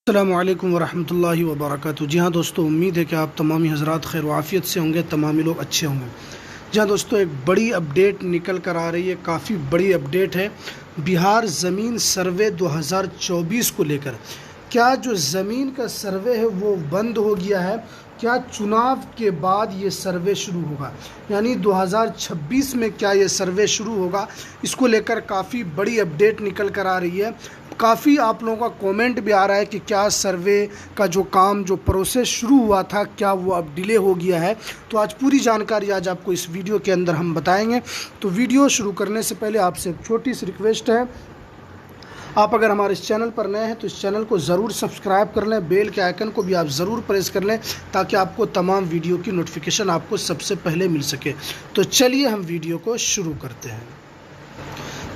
अस्सलामुअलैकुम वरहमतुल्लाहि वबरकातुहू। जी हाँ दोस्तों, उम्मीद है कि आप तमामी हज़रात खैर वाफ़ियत से होंगे, तमामी लोग अच्छे होंगे। जी हाँ दोस्तों, एक बड़ी अपडेट निकल कर आ रही है, काफ़ी बड़ी अपडेट है। बिहार ज़मीन सर्वे 2024 को लेकर क्या जो ज़मीन का सर्वे है वो बंद हो गया है? क्या चुनाव के बाद ये सर्वे शुरू होगा, यानी 2026 में क्या ये सर्वे शुरू होगा? इसको लेकर काफ़ी बड़ी अपडेट निकल कर आ रही है। काफ़ी आप लोगों का कमेंट भी आ रहा है कि क्या सर्वे का जो काम, जो प्रोसेस शुरू हुआ था, क्या वो अब डिले हो गया है? तो आज पूरी जानकारी आज आपको इस वीडियो के अंदर हम बताएंगे। तो वीडियो शुरू करने से पहले आपसे एक छोटी सी रिक्वेस्ट है, आप अगर हमारे इस चैनल पर नए हैं तो इस चैनल को ज़रूर सब्सक्राइब कर लें, बेल के आइकन को भी आप ज़रूर प्रेस कर लें ताकि आपको तमाम वीडियो की नोटिफिकेशन आपको सबसे पहले मिल सके। तो चलिए हम वीडियो को शुरू करते हैं।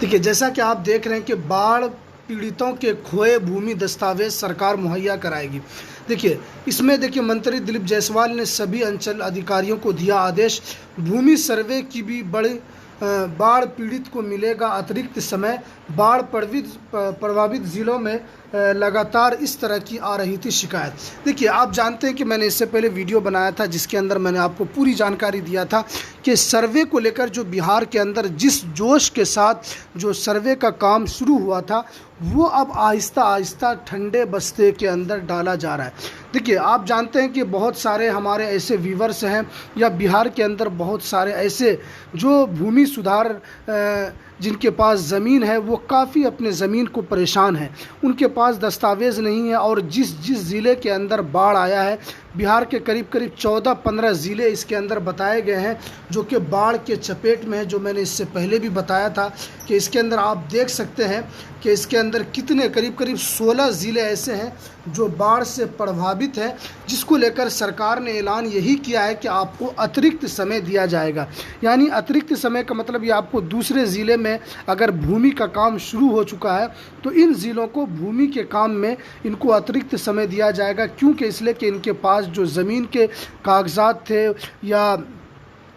देखिए, जैसा कि आप देख रहे हैं कि बाढ़ पीड़ितों के खोए भूमि दस्तावेज सरकार मुहैया कराएगी। देखिए, इसमें देखिए मंत्री दिलीप जायसवाल ने सभी अंचल अधिकारियों को दिया आदेश, भूमि सर्वे की भी बाढ़ पीड़ित को मिलेगा अतिरिक्त समय। बाढ़ प्रभावित ज़िलों में लगातार इस तरह की आ रही थी शिकायत। देखिए, आप जानते हैं कि मैंने इससे पहले वीडियो बनाया था जिसके अंदर मैंने आपको पूरी जानकारी दिया था कि सर्वे को लेकर जो बिहार के अंदर जिस जोश के साथ जो सर्वे का काम शुरू हुआ था वो अब आहिस्ता आहिस्ता ठंडे बस्ते के अंदर डाला जा रहा है। देखिए, आप जानते हैं कि बहुत सारे हमारे ऐसे व्यूवर्स हैं या बिहार के अंदर बहुत सारे ऐसे जो भूमि सुधार जिनके पास ज़मीन है वो काफ़ी अपने ज़मीन को परेशान है, उनके पास दस्तावेज़ नहीं है। और जिस ज़िले के अंदर बाढ़ आया है, बिहार के करीब 14-15 ज़िले इसके अंदर बताए गए हैं जो कि बाढ़ के चपेट में है। जो मैंने इससे पहले भी बताया था कि इसके अंदर आप देख सकते हैं कि इसके अंदर कितने करीब 16 ज़िले ऐसे हैं जो बाढ़ से प्रभावित है, जिसको लेकर सरकार ने ऐलान यही किया है कि आपको अतिरिक्त समय दिया जाएगा। यानी अतिरिक्त समय का मतलब ये आपको दूसरे ज़िले में अगर भूमि का काम शुरू हो चुका है तो इन ज़िलों को भूमि के काम में इनको अतिरिक्त समय दिया जाएगा। क्योंकि इसलिए कि इनके पास जो ज़मीन के कागजात थे या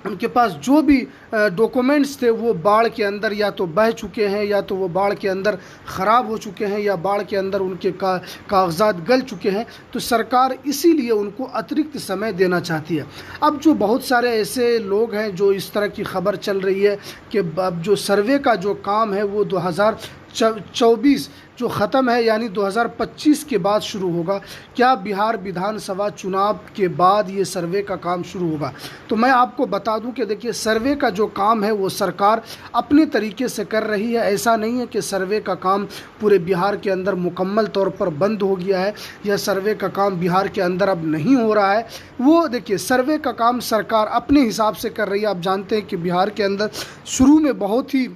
उनके पास जो भी डॉक्यूमेंट्स थे वो बाढ़ के अंदर या तो बह चुके हैं या तो वो बाढ़ के अंदर ख़राब हो चुके हैं या बाढ़ के अंदर उनके कागजात गल चुके हैं। तो सरकार इसीलिए उनको अतिरिक्त समय देना चाहती है। अब जो बहुत सारे ऐसे लोग हैं जो इस तरह की खबर चल रही है कि अब जो सर्वे का जो काम है वो 2024 जो ख़त्म है यानी 2025 के बाद शुरू होगा। क्या बिहार विधानसभा चुनाव के बाद ये सर्वे का काम शुरू होगा? तो मैं आपको बता दूं कि देखिए, सर्वे का जो काम है वो सरकार अपने तरीके से कर रही है। ऐसा नहीं है कि सर्वे का काम पूरे बिहार के अंदर मुकम्मल तौर पर बंद हो गया है या सर्वे का काम बिहार के अंदर अब नहीं हो रहा है। वो देखिए, सर्वे का काम सरकार अपने हिसाब से कर रही है। आप जानते हैं कि बिहार के अंदर शुरू में बहुत ही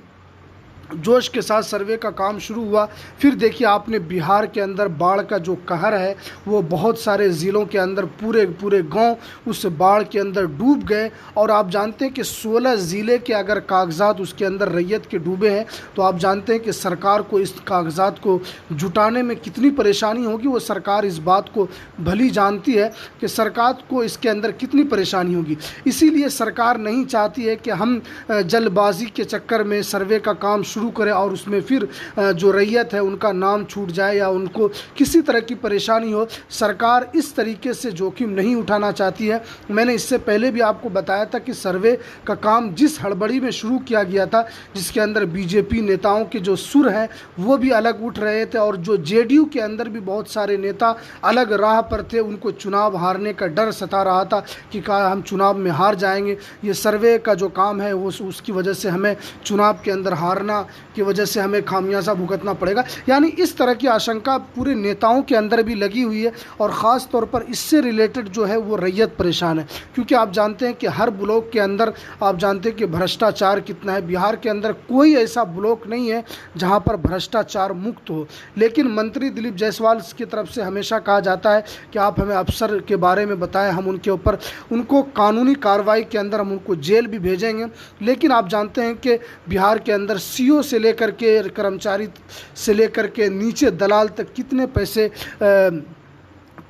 जोश के साथ सर्वे का काम शुरू हुआ, फिर देखिए आपने बिहार के अंदर बाढ़ का जो कहर है वो बहुत सारे ज़िलों के अंदर पूरे गांव उस बाढ़ के अंदर डूब गए। और आप जानते हैं कि 16 ज़िले के अगर कागजात उसके अंदर रैयत के डूबे हैं तो आप जानते हैं कि सरकार को इस कागजात को जुटाने में कितनी परेशानी होगी। वो सरकार इस बात को भली जानती है कि सरकार को इसके अंदर कितनी परेशानी होगी। इसीलिए सरकार नहीं चाहती है कि हम जल्दबाजी के चक्कर में सर्वे का काम शुरू करें और उसमें फिर जो रैयत है उनका नाम छूट जाए या उनको किसी तरह की परेशानी हो। सरकार इस तरीके से जोखिम नहीं उठाना चाहती है। मैंने इससे पहले भी आपको बताया था कि सर्वे का काम जिस हड़बड़ी में शुरू किया गया था, जिसके अंदर बीजेपी नेताओं के जो सुर हैं वो भी अलग उठ रहे थे और जो जेडीयू के अंदर भी बहुत सारे नेता अलग राह पर थे, उनको चुनाव हारने का डर सता रहा था कि हम चुनाव में हार जाएंगे, ये सर्वे का जो काम है वो उसकी वजह से हमें चुनाव के अंदर हारना की वजह से हमें खामियाजा भुगतना पड़ेगा। यानी इस तरह की आशंका पूरे नेताओं के अंदर भी लगी हुई है। और ख़ास तौर पर इससे रिलेटेड जो है वो रैयत परेशान है, क्योंकि आप जानते हैं कि हर ब्लॉक के अंदर आप जानते हैं कि भ्रष्टाचार कितना है। बिहार के अंदर कोई ऐसा ब्लॉक नहीं है जहां पर भ्रष्टाचार मुक्त हो। लेकिन मंत्री दिलीप जायसवाल की तरफ से हमेशा कहा जाता है कि आप हमें अफसर के बारे में बताएं, हम उनके ऊपर उनको कानूनी कार्रवाई के अंदर हम उनको जेल भी भेजेंगे। लेकिन आप जानते हैं कि बिहार के अंदर सीओ से लेकर के कर्मचारी से लेकर के नीचे दलाल तक कितने पैसे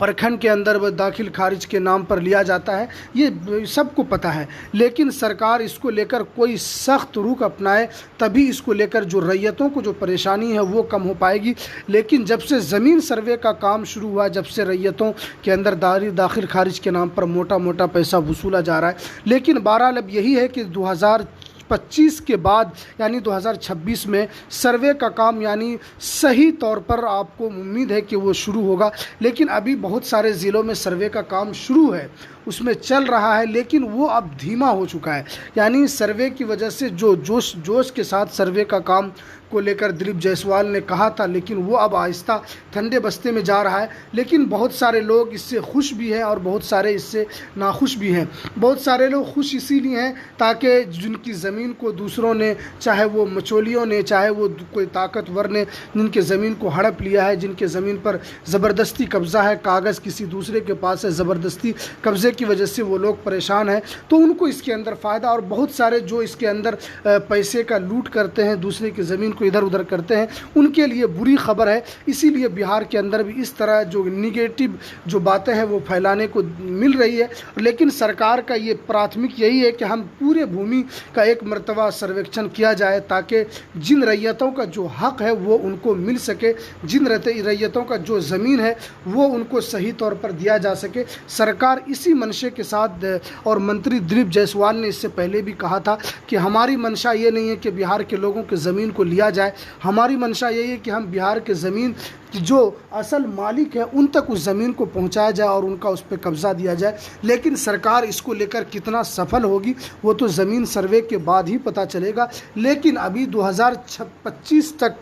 प्रखंड के अंदर वह दाखिल खारिज के नाम पर लिया जाता है, ये सबको पता है। लेकिन सरकार इसको लेकर कोई सख्त रुख अपनाए तभी इसको लेकर जो रैयतों को जो परेशानी है वो कम हो पाएगी। लेकिन जब से ज़मीन सर्वे का काम शुरू हुआ, जब से रैयतों के अंदर दाखिल खारिज के नाम पर मोटा मोटा पैसा वसूला जा रहा है। लेकिन बहरहाल अब यही है कि 2025 के बाद यानी 2026 में सर्वे का काम यानी सही तौर पर आपको उम्मीद है कि वो शुरू होगा। लेकिन अभी बहुत सारे ज़िलों में सर्वे का काम शुरू है, उसमें चल रहा है, लेकिन वो अब धीमा हो चुका है। यानी सर्वे की वजह से जो जोश के साथ सर्वे का काम को लेकर दिलीप जायसवाल ने कहा था, लेकिन वो अब आहिस्ता ठंडे बस्ते में जा रहा है। लेकिन बहुत सारे लोग इससे खुश भी हैं और बहुत सारे इससे नाखुश भी हैं। बहुत सारे लोग खुश इसीलिए हैं ताकि जिनकी ज़मीन को दूसरों ने, चाहे वो मचोलियों ने, चाहे वो कोई ताकतवर ने जिनके ज़मीन को हड़प लिया है, जिनके ज़मीन पर ज़बरदस्ती कब्ज़ा है, कागज़ किसी दूसरे के पास है, ज़बरदस्ती कब्ज़े की वजह से वो लोग परेशान हैं, तो उनको इसके अंदर फ़ायदा। और बहुत सारे जो इसके अंदर पैसे का लूट करते हैं, दूसरे की ज़मीन को इधर उधर करते हैं, उनके लिए बुरी खबर है। इसीलिए बिहार के अंदर भी इस तरह जो निगेटिव जो बातें हैं वो फैलाने को मिल रही है। लेकिन सरकार का ये प्राथमिक यही है कि हम पूरे भूमि का एक मर्तबा सर्वेक्षण किया जाए ताकि जिन रैयतों का जो हक़ है वो उनको मिल सके, जिन रैयतों का जो ज़मीन है वो उनको सही तौर पर दिया जा सके। सरकार इसी मंशे के साथ, और मंत्री दिलीप जायसवाल ने इससे पहले भी कहा था कि हमारी मंशा ये नहीं है कि बिहार के लोगों के ज़मीन को लिया जाए, हमारी मंशा यही है कि हम बिहार के ज़मीन की जो असल मालिक है उन तक उस ज़मीन को पहुंचाया जाए और उनका उस पर कब्ज़ा दिया जाए। लेकिन सरकार इसको लेकर कितना सफल होगी वो तो ज़मीन सर्वे के बाद ही पता चलेगा। लेकिन अभी 2025 तक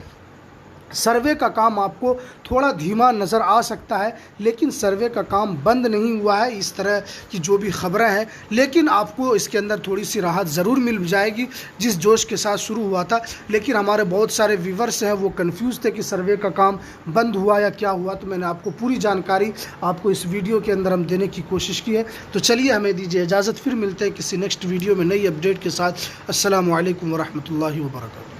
सर्वे का काम आपको थोड़ा धीमा नज़र आ सकता है, लेकिन सर्वे का काम बंद नहीं हुआ है इस तरह की जो भी ख़बरें हैं। लेकिन आपको इसके अंदर थोड़ी सी राहत ज़रूर मिल जाएगी जिस जोश के साथ शुरू हुआ था। लेकिन हमारे बहुत सारे व्यूवर्स हैं वो कंफ्यूज थे कि सर्वे का काम बंद हुआ या क्या हुआ, तो मैंने आपको पूरी जानकारी आपको इस वीडियो के अंदर हम देने की कोशिश की है। तो चलिए हमें दीजिए इजाज़त, फिर मिलते हैं किसी नेक्स्ट वीडियो में नई अपडेट के साथ। अस्सलामु अलैकुम वरहमतुल्लाहि वबरकातुहू।